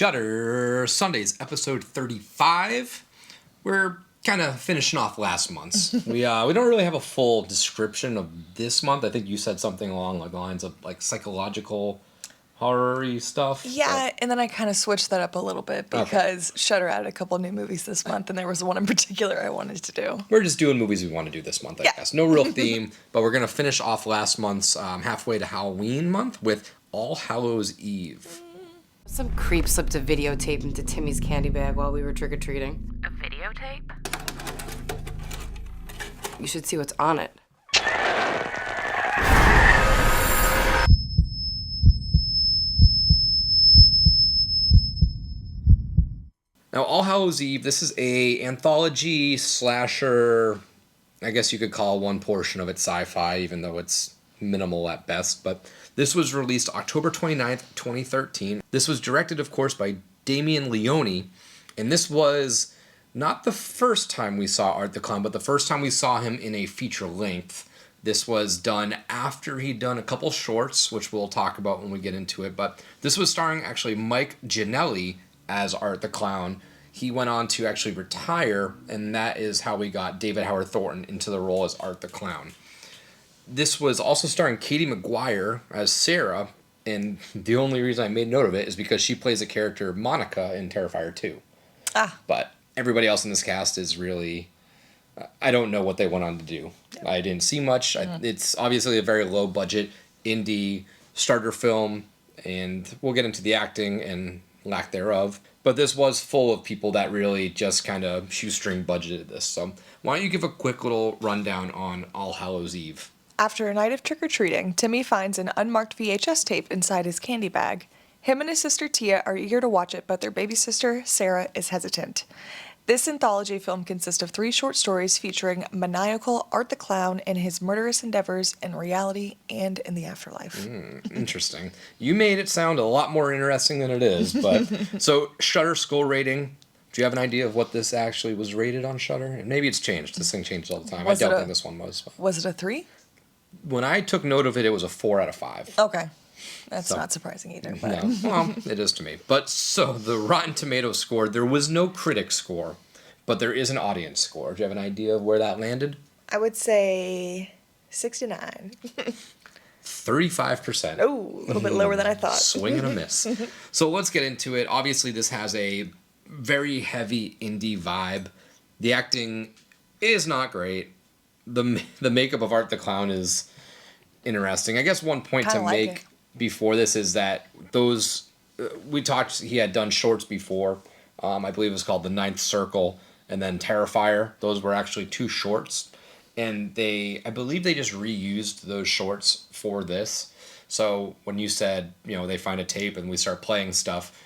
Shudder Sundays, episode 35. We're kind of finishing off last month's. We don't really have a full description of this month. I think you said something along the lines of like psychological horror-y stuff. Yeah, and then I kind of switched that up a little bit because Shudder added a couple new movies this month, and there was one in particular I wanted to do. We're just doing movies we want to do this month, I guess. No real theme, but we're going to finish off last month's halfway to Halloween month with All Hallows Eve. Some creep slipped a videotape into Timmy's candy bag while we were trick-or-treating. A videotape? You should see what's on it. Now, All Hallows Eve, this is a anthology slasher. I guess you could call one portion of it sci-fi, even though it's minimal at best. But this was released October 29th, 2013. This was directed, of course, by Damien Leone. And this was not the first time we saw Art the Clown, but the first time we saw him in a feature length. This was done after he'd done a couple shorts, which we'll talk about when we get into it. But this was starring actually Mike Giannelli as Art the Clown. He went on to actually retire, and that is how we got David Howard Thornton into the role as Art the Clown. This was also starring Katie McGuire as Sarah, and the only reason I made note of it is because she plays a character, Monica, in Terrifier 2. But everybody else in this cast is really... I don't know what they went on to do. Yeah. I didn't see much. It's obviously a very low-budget indie starter film, and we'll get into the acting and lack thereof. But this was full of people that really just kind of shoestring budgeted this. So why don't you give a quick little rundown on All Hallows Eve? After a night of trick-or-treating, Timmy finds an unmarked VHS tape inside his candy bag. Him and his sister Tia are eager to watch it, but their baby sister, Sarah, is hesitant. This anthology film consists of 3 short stories featuring maniacal Art the Clown and his murderous endeavors in reality and in the afterlife. Interesting. You made it sound a lot more interesting than it is. But so Shudder school rating. Do you have an idea of what this actually was rated on Shudder? And maybe it's changed. This thing changes all the time. I don't think this one was. Was it a 3? When I took note of it, it was a 4 out of 5. Okay. That's not surprising either. But. No, well, it is to me. But so the Rotten Tomatoes score, there was no critic score, but there is an audience score. Do you have an idea of where that landed? I would say 69. 35%. Oh, a little bit lower than I thought. Swing and a miss. So let's get into it. Obviously, this has a very heavy indie vibe. The acting is not great. The makeup of Art the Clown is interesting. I guess one point to make before this is that those we talked. He had done shorts before. I believe it was called The Ninth Circle, and then Terrifier. Those were actually 2 shorts, and I believe they just reused those shorts for this. So when you said they find a tape and we start playing stuff,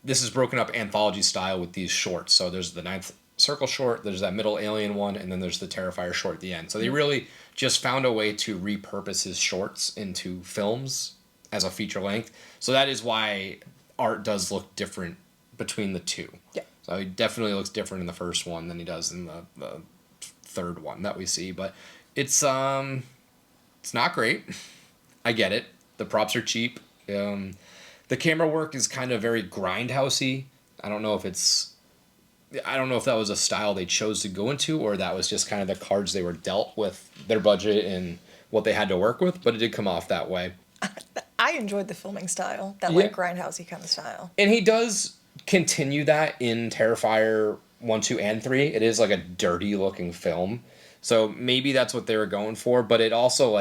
this is broken up anthology style with these shorts. So there's the Ninth Circle short, there's that middle alien one, and then there's the Terrifier short at the end. So they really just found a way to repurpose his shorts into films as a feature length. So that is why Art does look different between the 2. Yeah. So he definitely looks different in the first one than he does in the third one that we see. But it's not great. I get it. The props are cheap. The camera work is kind of very grindhousey. I don't know if that was a style they chose to go into, or that was just kind of the cards they were dealt with their budget and what they had to work with, but it did come off that way. I enjoyed the filming style, that like grindhousey kind of style. And he does continue that in Terrifier 1, 2, and 3. It is like a dirty looking film. So maybe that's what they were going for, but it also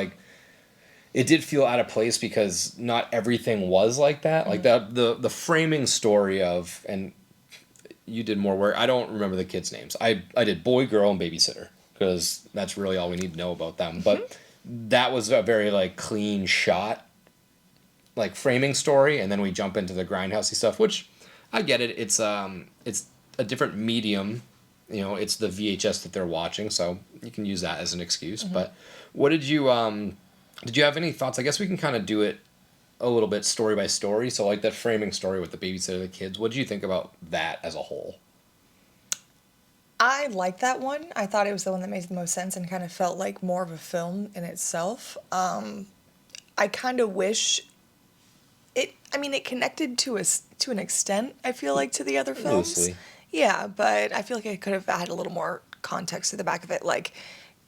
it did feel out of place because not everything was like that. Like the framing story of, and you did more work. I don't remember the kids' names. I did boy, girl, and babysitter because that's really all we need to know about them. But that was a very clean shot, framing story, and then we jump into the grindhousey stuff, which I get it. It's a different medium. It's the VHS that they're watching, so you can use that as an excuse. But what did you have any thoughts? I guess we can kind of do it a little bit story by story. So that framing story with the babysitter, the kids, what did you think about that as a whole? I liked that one. I thought it was the one that made the most sense and kind of felt like more of a film in itself. I kind of wish it connected to to an extent, I feel like, to the other films. Loosely. Yeah, but I feel like it could have had a little more context to the back of it. Like,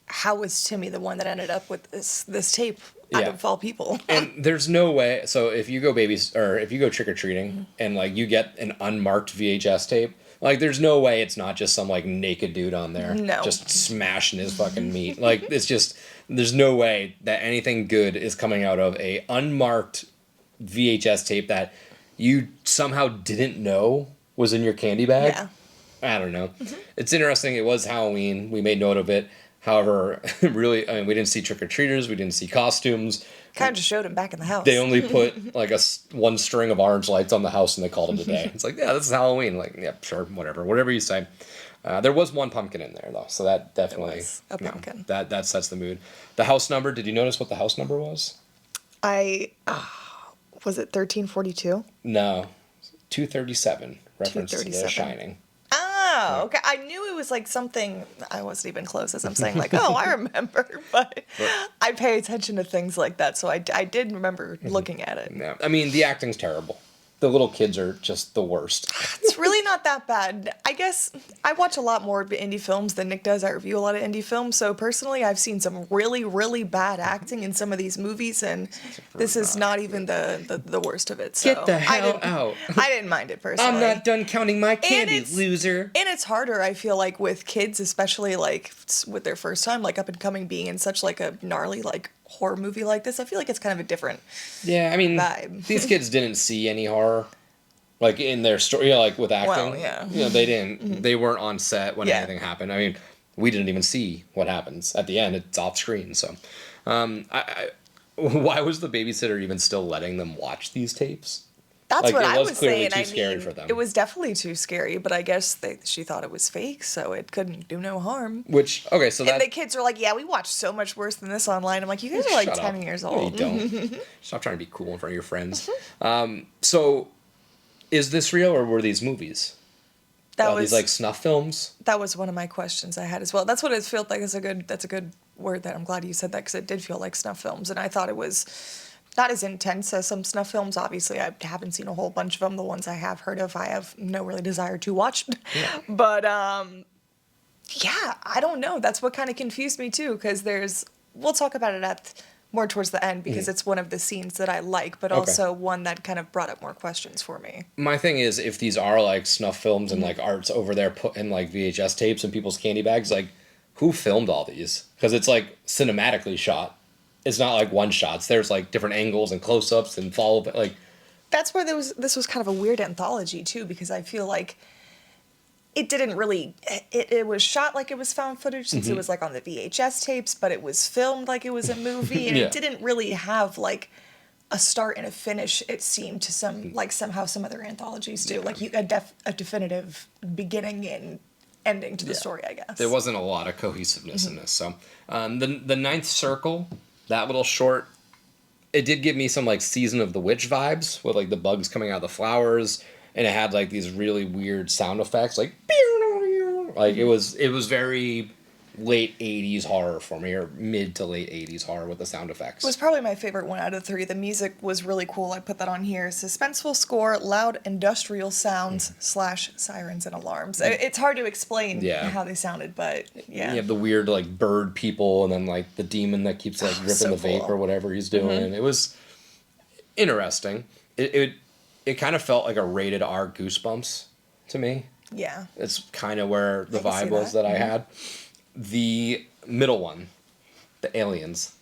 how was Timmy the one that ended up with this tape out Yeah. of all people? And there's no way. So if you go if you go trick or treating and like you get an unmarked VHS tape, like there's no way it's not just some like naked dude on there, No. just smashing his fucking meat. Like it's just there's no way that anything good is coming out of a unmarked VHS tape that you somehow didn't know was in your candy bag. Yeah. I don't know. It's interesting. It was Halloween. We made note of it. However, really, I mean, we didn't see trick-or-treaters. We didn't see costumes. Kind of just showed him back in the house. They only put like one string of orange lights on the house and they called it a day. It's like, yeah, this is Halloween. Like, yeah, sure, whatever you say. There was one pumpkin in there though, so that definitely was a pumpkin. That sets the mood. The house number. Did you notice what the house number was? Was it 1342? No, 237. Reference to The 237. Shining. Oh, okay. I knew it was like something. I wasn't even close as I'm saying, like, oh, I remember. But I pay attention to things like that, so I did remember looking at it. Yeah, I mean the acting's terrible. The little kids are just the worst. It's really not that bad. I guess I watch a lot more indie films than Nick does. I review a lot of indie films, so personally, I've seen some really, really bad acting in some of these movies, and this is not even the worst of it. So Get the hell out. I didn't mind it personally. I'm not done counting my candy, it's- loser. And it's harder, I feel like, with kids, especially like with their first time, like up and coming, being in such like a gnarly like horror movie like this. I feel like it's kind of a different. Yeah, I mean, vibe. these kids didn't see any horror, like in their story, you know, like with acting. Well, yeah. You know, they didn't. They weren't on set when Yeah. anything happened. I mean, we didn't even see what happens at the end. It's off screen. So, why was the babysitter even still letting them watch these tapes? That's Like, what it I was was clearly saying. too I scary mean, for them. it was definitely too scary, but I guess she thought it was fake, so it couldn't do no harm. Which okay, so And that the kids are like, "Yeah, we watched so much worse than this online." I'm like, "You guys are like Shut 10 up. years No, old." you don't. Stop trying to be cool in front of your friends. So, is this real or were these movies? That was these like snuff films. that was one of my questions I had as well. That's what it felt like. That's a good word. That I'm glad you said that because it did feel like snuff films, and I thought it was not as intense as some snuff films. Obviously, I haven't seen a whole bunch of them. The ones I have heard of, I have no really desire to watch. Yeah. But yeah, I don't know. That's what kind of confused me too, because we'll talk about it more towards the end because it's one of the scenes that I like, but also one that kind of brought up more questions for me. My thing is, if these are like snuff films and like art's over there put in like VHS tapes in people's candy bags, like who filmed all these? Because it's like cinematically shot. It's not like one shots. There's like different angles and close-ups and follow. Like That's where this was kind of a weird anthology too, because I feel like it didn't really it was shot like it was found footage since it was like on the VHS tapes, but it was filmed like it was a movie, and Yeah. it didn't really have like a start and a finish. It seemed to somehow some other anthologies do, like a definitive beginning and ending to the story, I guess. there wasn't a lot of cohesiveness in this. So the Ninth Circle, that little short, it did give me some like Season of the Witch vibes with like the bugs coming out of the flowers, and it had like these really weird sound effects, like it was very late 80s horror for me, or mid to late 80s horror with the sound effects. It was probably my favorite one out of the three. The music was really cool. I put that on here. Suspenseful score, loud industrial sounds / sirens and alarms. It's hard to explain how they sounded, but yeah. You have the weird like bird people, and then like the demon that keeps like ripping so the vape cool. or whatever he's doing. It was interesting. It kind of felt like a rated R Goosebumps to me. Yeah. It's kind of where the I can see vibe was that. that I had. The middle one, the aliens.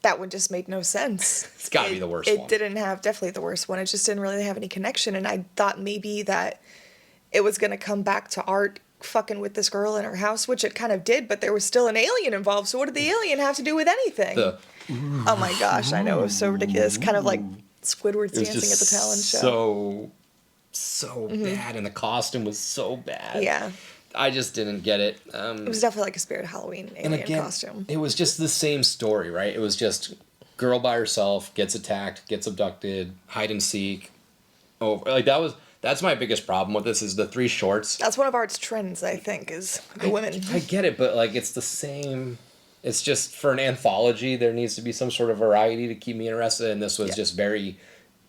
That one just made no sense. It's gotta be the worst It one. didn't have, definitely the worst one. It just didn't really have any connection, and I thought maybe that it was going to come back to Art fucking with this girl in her house, which it kind of did, but there was still an alien involved, so what did the alien have to do with anything? Oh my gosh, I know, it was so ridiculous. Kind of like Squidward's It was dancing at the talent show. so bad, and the costume was so bad. Yeah. I just didn't get it. It was definitely like a Spirit Halloween And alien again, costume. it was just the same story, right? It was just girl by herself, gets attacked, gets abducted, hide and seek. Oh, like that's my biggest problem with this is the three shorts. That's one of Art's trends, I think, is the women. I get it, but like it's the same. It's just for an anthology, there needs to be some sort of variety to keep me interested, and this was just very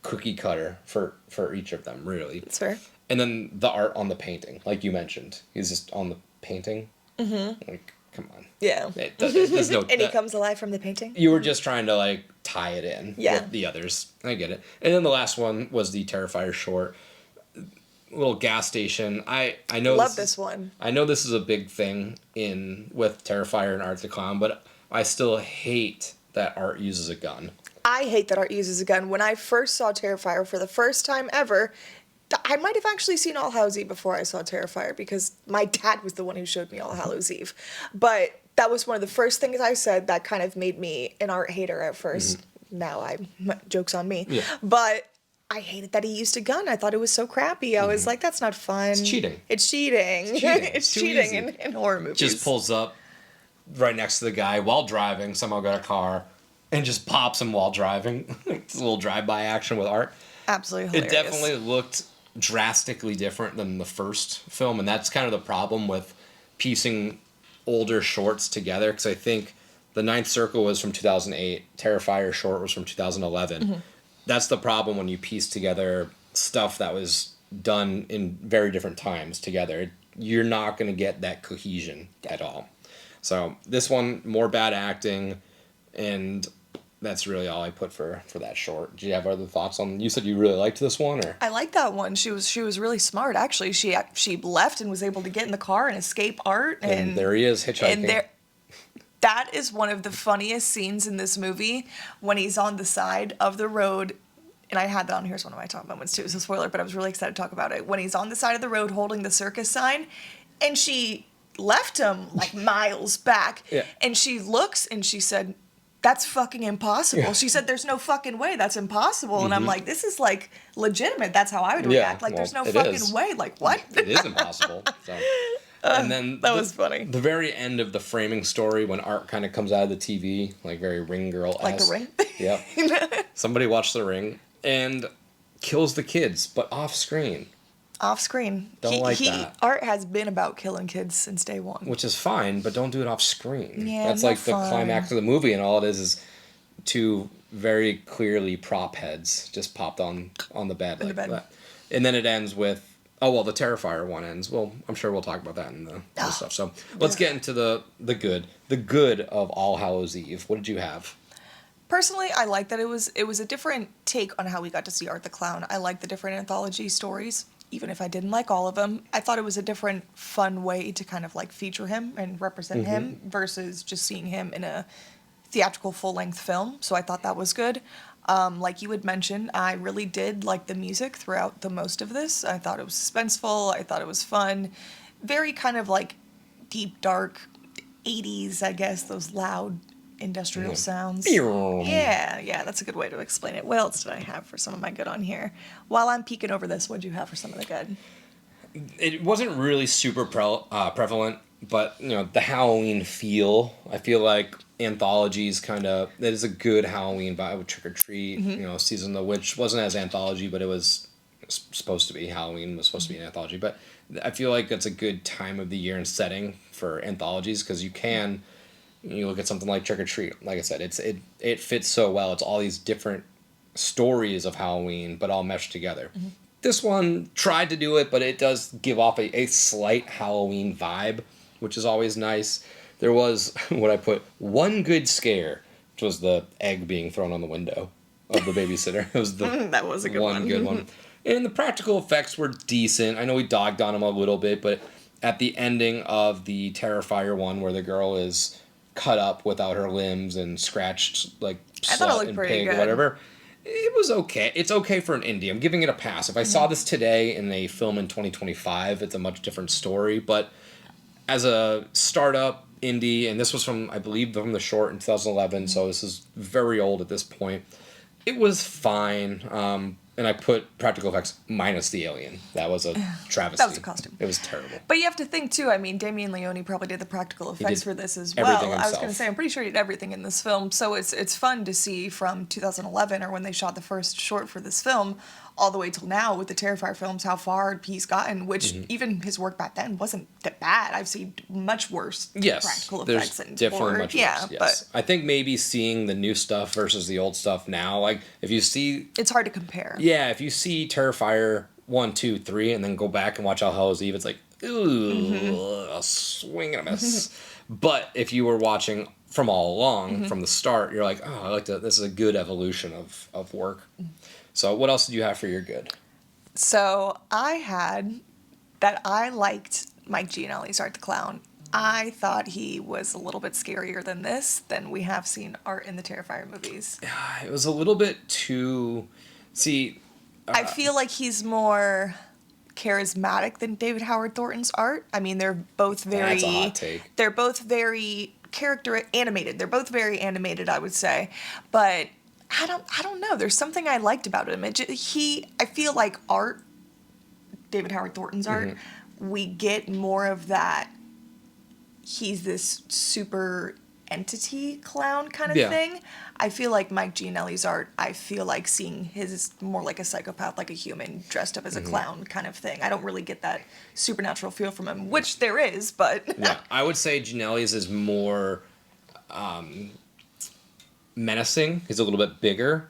cookie cutter for each of them, really. That's fair. And then the art on the painting, like you mentioned. He's just on the painting. Mm-hmm. Like, come on. Yeah. There's no... And he comes alive from the painting? You were just trying to, like, tie it in Yeah. with the others. I get it. And then the last one was the Terrifier short. Little gas station. I know... Love this one. I know this is a big thing with Terrifier and Art the Clown, but I still hate that Art uses a gun. I hate that Art uses a gun. When I first saw Terrifier for the first time ever, I might have actually seen All Hallows Eve before I saw Terrifier because my dad was the one who showed me All Hallows Eve. But that was one of the first things I said that kind of made me an Art hater at first. Mm-hmm. Now joke's on me. Yeah. But I hated that he used a gun. I thought it was so crappy. I was like, that's not fun. It's cheating. It's cheating. It's cheating in horror movies. Just pulls up right next to the guy while driving. Somehow got a car and just pops him while driving. It's a little drive-by action with Art. Absolutely hilarious. It definitely looked drastically different than the first film, and that's kind of the problem with piecing older shorts together, because I think The Ninth Circle was from 2008, Terrifier short was from 2011. Mm-hmm. That's the problem when you piece together stuff that was done in very different times together. You're not going to get that cohesion at all. So this one, more bad acting, and that's really all I put for that short. Do you have other thoughts on? You said you really liked this one, or? I like that one. She was really smart. Actually, she left and was able to get in the car and escape Art. And there he is hitchhiking. And that is one of the funniest scenes in this movie when he's on the side of the road. And I had that on here as one of my top moments too. It's a spoiler, but I was really excited to talk about it. When he's on the side of the road holding the circus sign, and she left him like miles back, yeah. And she looks and she said, "That's fucking impossible." Yeah. She said, "There's no fucking way. That's impossible." Mm-hmm. And I'm like, this is like legitimate. That's how I would react. Like, there's no fucking way. Like, what? It is impossible. So. And then that was funny. The very end of the framing story, when Art kind of comes out of the TV, like very Ring Girl-esque. Like The Ring? Yep. Somebody watched The Ring and kills the kids, but off screen. Off screen. Don't like that. Art has been about killing kids since day one. Which is fine, but don't do it off screen. Yeah, that's like the climax of the movie, and all it is two very clearly prop heads just popped on the bed. In the bed. That. And then it ends with, the Terrifier one ends. Well, I'm sure we'll talk about that in the stuff. So let's get into the good. The good of All Hallows Eve. What did you have? Personally, I like that it was a different take on how we got to see Art the Clown. I like the different anthology stories, even if I didn't like all of them. I thought it was a different, fun way to kind of like feature him and represent him versus just seeing him in a theatrical full-length film. So I thought that was good. Like you had mentioned, I really did like the music throughout the most of this. I thought it was suspenseful. I thought it was fun. Very kind of like deep, dark 80s, I guess, those loud industrial sounds. Yeah, that's a good way to explain it. What else did I have for some of my good on here? While I'm peeking over this, what did you have for some of the good? It wasn't really super prevalent, but the Halloween feel. I feel like anthologies that is a good Halloween vibe with Trick or Treat. Season of the Witch wasn't as anthology, but it was supposed to be. Halloween was supposed to be an anthology, but I feel like that's a good time of the year and setting for anthologies, because you look at something like Trick or Treat. Like I said, it fits so well. It's all these different stories of Halloween, but all meshed together. Mm-hmm. This one tried to do it, but it does give off a slight Halloween vibe, which is always nice. There was what I put one good scare, which was the egg being thrown on the window of the babysitter. It was that was a good one. Good one. And the practical effects were decent. I know we dogged on them a little bit, but at the ending of the Terrifier one, where the girl is cut up without her limbs and scratched like slut and pig or whatever, it was okay. It's okay for an indie. I'm giving it a pass. If I saw this today in a film in 2025, it's a much different story. But as a startup indie, and this was I believe, from the short in 2011, so this is very old at this point, it was fine. And I put practical effects minus the alien. That was a travesty. That was a costume. It was terrible. But you have to think, too, I mean, Damien Leone probably did the practical effects for this as well. Everything himself. I was going to say, I'm pretty sure he did everything in this film. So it's fun to see from 2011, or when they shot the first short for this film, all the way till now with the Terrifier films, how far he's gotten, which even his work back then wasn't that bad. I've seen much worse practical effects and definitely horror. much Yeah, worse. Yes. but I think maybe seeing the new stuff versus the old stuff now, like if you see, it's hard to compare. yeah, if you see Terrifier 1, 2, 3, and then go back and watch All Hallows Eve, it's like, ooh, a swing and a miss. But if you were watching from all along, from the start, you're like, oh, I like that. This is a good evolution of work. So what else did you have for your good? So I had that I liked Mike Giannelli's Art the Clown. I thought he was a little bit scarier than this, than we have seen Art in the Terrifier movies. It was a little bit too... See... I feel like he's more charismatic than David Howard Thornton's art. I mean, they're both very... That's a hot take. They're both very character animated. They're both very animated, I would say. But I don't know. There's something I liked about him. I feel like Art, David Howard Thornton's art, we get more of that. He's this super entity clown kind of thing. I feel like Mike Giannelli's art, I feel like seeing his more like a psychopath, like a human dressed up as a clown kind of thing. I don't really get that supernatural feel from him, which there is, but... Yeah, I would say Giannelli's is more menacing. He's a little bit bigger.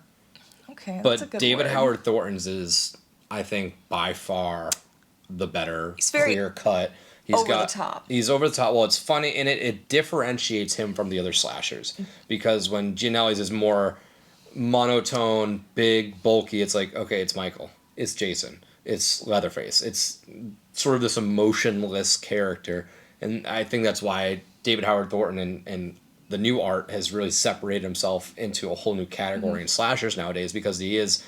Okay, that's a But good David word. Howard Thornton's is, I think, by far the better, He's very clear cut. over the top. He's over the top. Well, it's funny, and it differentiates him from the other slashers. Because when Giannelli's is more monotone, big, bulky, it's like, okay, it's Michael. It's Jason. It's Leatherface. It's sort of this emotionless character. And I think that's why David Howard Thornton and the new art has really separated himself into a whole new category in slashers nowadays, because he's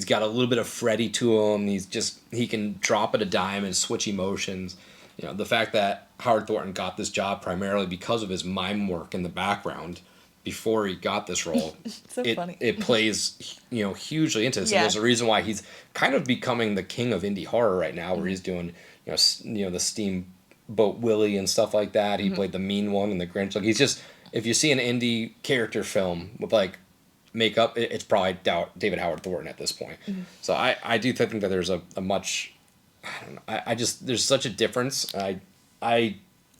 got a little bit of Freddy to him. He can drop at a dime and switch emotions. You know, the fact that Howard Thornton got this job primarily because of his mime work in the background before he got this role, funny. It plays, hugely into this. Yeah. And there's a reason why he's kind of becoming the king of indie horror right now, where he's doing, the Steamboat Willie and stuff like that. He played the mean one in The Grinch. Like, he's just, if you see an indie character film with like makeup, it's probably David Howard Thornton at this point. So I do think that there's a much... I don't know. There's such a difference. I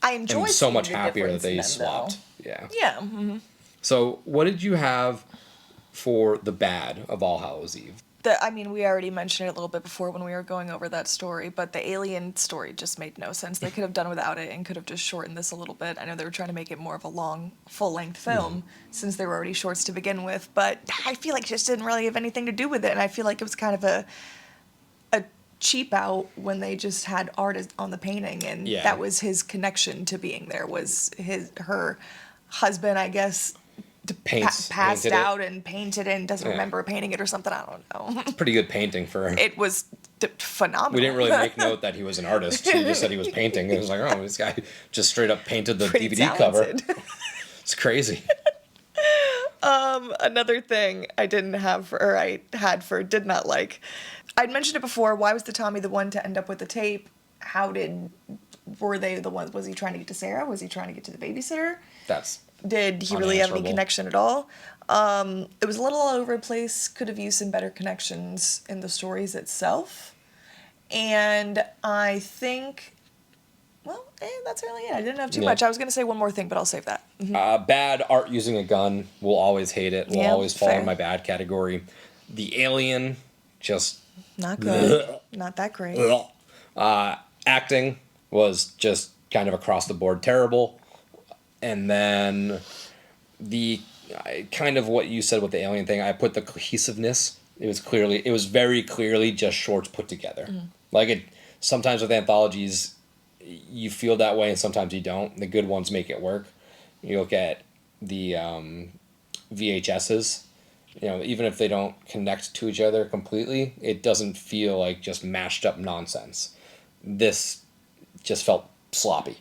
enjoy am so seeing much the happier that difference in they them, swapped. though. Yeah. Yeah. Mm-hmm. So what did you have for the bad of All Hallows Eve? We already mentioned it a little bit before when we were going over that story, but the alien story just made no sense. They could have done without it and could have just shortened this a little bit. I know they were trying to make it more of a long, full-length film since they were already shorts to begin with, but I feel like it just didn't really have anything to do with it, and I feel like it was kind of a cheap out when they just had art on the painting, and that was his connection to being there, was her husband, I guess, passed out and painted it and doesn't remember painting it or something. I don't know. Pretty good painting for him. It was phenomenal. We didn't really make note that he was an artist. He just said he was painting. It was like, oh, this guy just straight up painted the Pretty DVD talented. cover. It's crazy. Another thing I did not like. I'd mentioned it before. Why was the Tommy the one to end up with the tape? Were they the ones? Was he trying to get to Sarah? Was he trying to get to the babysitter? Did he really have any connection at all? It was a little all over the place. Could have used some better connections in the stories itself. And I think, that's really it. I didn't have too much. I was going to say one more thing, but I'll save that. Bad art using a gun. We'll always hate it. Will always fall in my bad category. The alien, just... Not good. Not that great. Acting was just kind of across the board terrible. And then the kind of what you said with the alien thing, I put the cohesiveness. It was very clearly just shorts put together. Sometimes with anthologies, you feel that way and sometimes you don't. The good ones make it work. You look at the VHSs, even if they don't connect to each other completely, it doesn't feel like just mashed up nonsense. This just felt sloppy.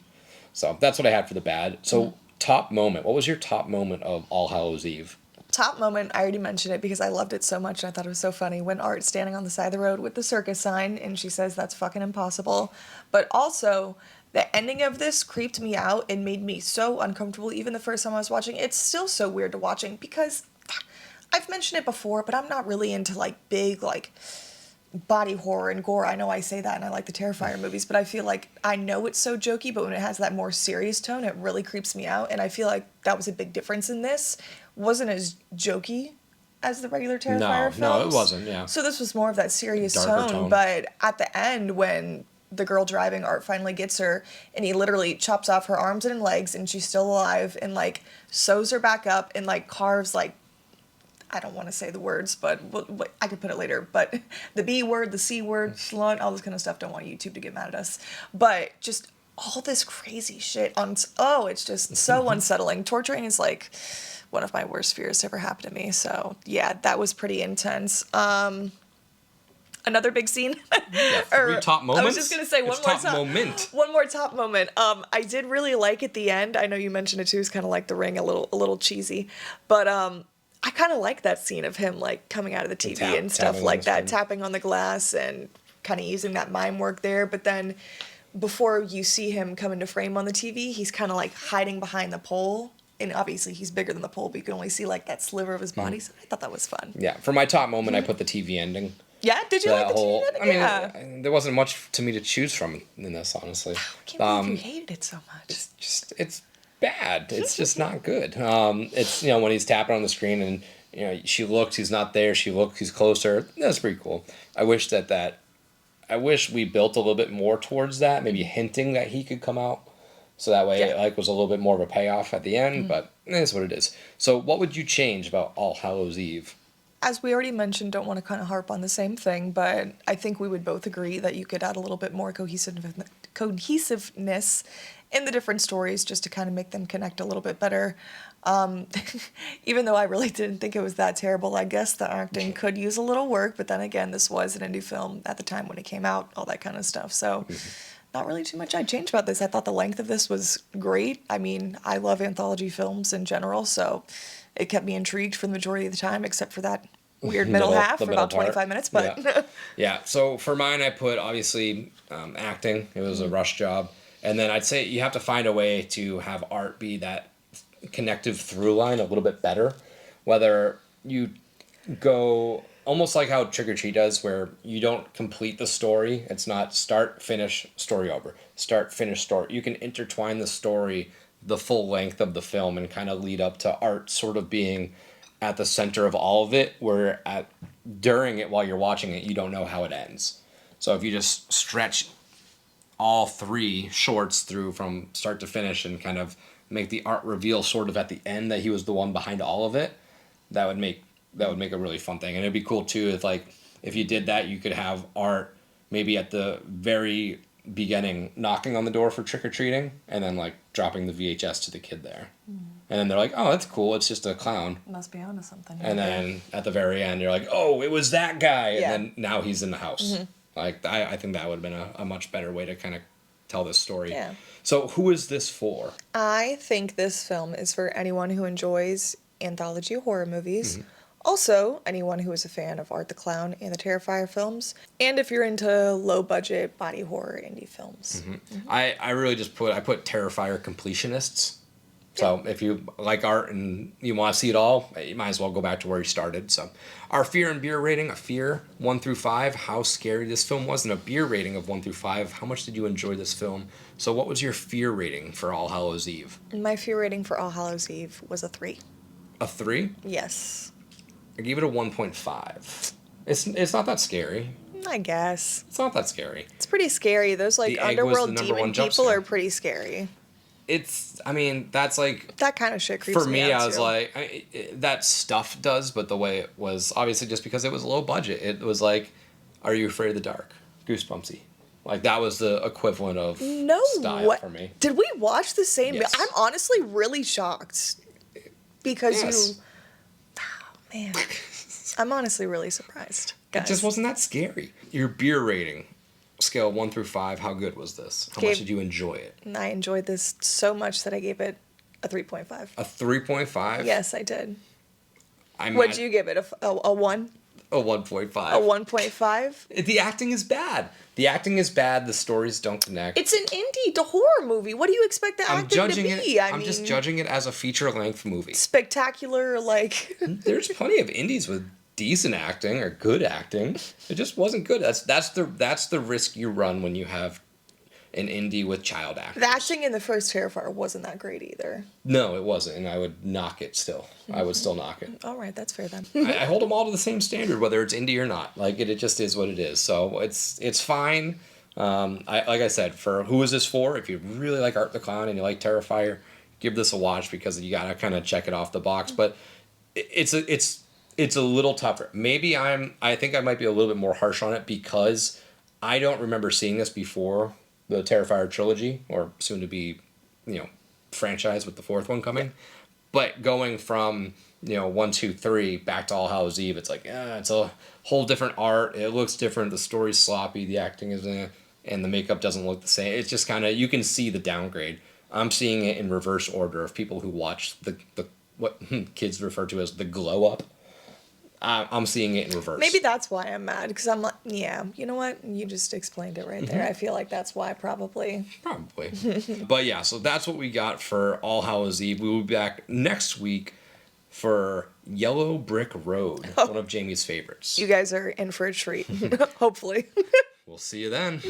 So that's what I had for the bad. So top moment. What was your top moment of All Hallows Eve? Top moment, I already mentioned it because I loved it so much and I thought it was so funny when Art's standing on the side of the road with the circus sign and she says that's fucking impossible. But also, the ending of this creeped me out and made me so uncomfortable even the first time I was watching. It's still so weird to watching because I've mentioned it before, but I'm not really into big body horror and gore. I know I say that and I like the Terrifier movies, but I feel like I know it's so jokey, but when it has that more serious tone, it really creeps me out. And I feel like that was a big difference in this. Wasn't as jokey as the regular Terrifier films. No, it wasn't, yeah. So this was more of that serious Darker tone. tone. But at the end, when the girl driving, Art, finally gets her, and he literally chops off her arms and legs, and she's still alive, and, like, sews her back up, and, like, carves, like, I don't want to say the words, but I could put it later. But the B word, the C word, slut, all this kind of stuff. Don't want YouTube to get mad at us. But just all this crazy shit it's just so unsettling. Torturing is like one of my worst fears to ever happen to me. So yeah, that was pretty intense. Another big scene. Yeah, 3 top moments. I was just gonna say one more top moment. I did really like at the end. I know you mentioned it too. It's kind of like The Ring, a little cheesy, but I kind of like that scene of him like coming out of the TV and stuff like that, tapping on the glass and kind of using that mime work there. But then before you see him come into frame on the TV, he's kind of like hiding behind the pole. And obviously he's bigger than the pole, but you can only see like that sliver of his body. So I thought that was fun. Yeah, for my top moment, I put the TV ending. Yeah, did you like the TV ending? I mean, there wasn't much to me to choose from in this, honestly. I can't believe you hated it so much. It's bad. It's just not good. It's, when he's tapping on the screen and, she looks, he's not there. She looks, he's closer. That's pretty cool. I wish I wish we built a little bit more towards that, maybe hinting that he could come out. So that way it was a little bit more of a payoff at the end, but it is what it is. So what would you change about All Hallows Eve? As we already mentioned, don't want to kind of harp on the same thing, but I think we would both agree that you could add a little bit more cohesiveness in the different stories just to kind of make them connect a little bit better. Even though I really didn't think it was that terrible, I guess the acting could use a little work, but then again, this was an indie film at the time when it came out, all that kind of stuff. So not really too much I'd change about this. I thought the length of this was great. I mean, I love anthology films in general, so it kept me intrigued for the majority of the time, except for that weird middle half for about 25 minutes. But yeah. So for mine, I put obviously acting. It was a rush job, and then I'd say you have to find a way to have art be that connective through line a little bit better. Whether you go almost like how Trick or Treat does, where you don't complete the story. It's not start, finish, story over. Start, finish, story. You can intertwine the story the full length of the film and kind of lead up to art sort of being at the center of all of it, where during it, while you're watching it, you don't know how it ends. So if you just stretch all 3 shorts through from start to finish and kind of make the art reveal sort of at the end that he was the one behind all of it, that would make a really fun thing. And it'd be cool too if you did that, you could have art maybe at the very beginning knocking on the door for trick-or-treating and then like dropping the VHS to the kid there. And then they're like, oh, that's cool, it's just a clown. Must be onto something. And then at the very end you're like, oh, it was that guy. And then now he's in the house. Like I think that would have been a much better way to kind of tell this story. Yeah. So who is this for? I think this film is for anyone who enjoys anthology horror movies. Also, anyone who is a fan of Art the Clown and the Terrifier films, and if you're into low-budget body horror indie films. I really just put Terrifier completionists. So if you like art and you want to see it all, you might as well go back to where you started. So our fear and beer rating, a fear 1 through 5, how scary this film was, and a beer rating of 1 through 5, how much did you enjoy this film? So what was your fear rating for All Hallows Eve? My fear rating for All Hallows Eve was a 3. A 3? Yes. I gave it a 1.5. It's not that scary. I guess. It's not that scary. It's pretty scary. Those like underworld demon people are pretty scary. That's like... That kind of shit creeps me out, for me, I was too. like... that stuff does, but the way it was... Obviously, just because it was low budget. It was like, Are You Afraid of the Dark? Goosebumpsy. Like, that was the equivalent of style for me. Did we watch the same... Yes. I'm honestly really shocked. Because you... Oh, man. I'm honestly really surprised, guys. It just wasn't that scary. Your beer rating... Scale 1 through 5, how good was this? How much did you enjoy it? I enjoyed this so much that I gave it a 3.5. A 3.5? Yes, I did. What'd you give it? A 1? A 1.5. A 1.5? The acting is bad. The stories don't connect. It's an indie horror movie. What do you expect the acting to be? I'm just judging it as a feature-length movie. Spectacular, like... There's plenty of indies with decent acting or good acting. It just wasn't good. That's the risk you run when you have an indie with child actors. The acting in the first Terrifier wasn't that great either. No, it wasn't, and I would knock it still. I would still knock it. All right, that's fair then. I hold them all to the same standard, whether it's indie or not. Like it just is what it is. So it's fine. Like I said, for who is this for? If you really like Art the Clown and you like Terrifier, give this a watch because you gotta kind of check it off the box. But it's a little tougher. Maybe I think I might be a little bit more harsh on it because I don't remember seeing this before the Terrifier trilogy, or soon to be, franchise with the fourth one coming. But going from 1, 2, 3 back to All Hallows Eve, it's like it's a whole different art. It looks different. The story's sloppy. The acting is and the makeup doesn't look the same. It's just kind of, you can see the downgrade. I'm seeing it in reverse order of people who watch the what kids refer to as the glow up. I'm seeing it in reverse. Maybe that's why I'm mad, because I'm like, yeah, you know what? You just explained it right there. I feel like that's why, probably. Probably. But yeah, so that's what we got for All Hallows Eve. We will be back next week for Yellow Brick Road, one of Jamie's favorites. You guys are in for a treat, hopefully. We'll see you then.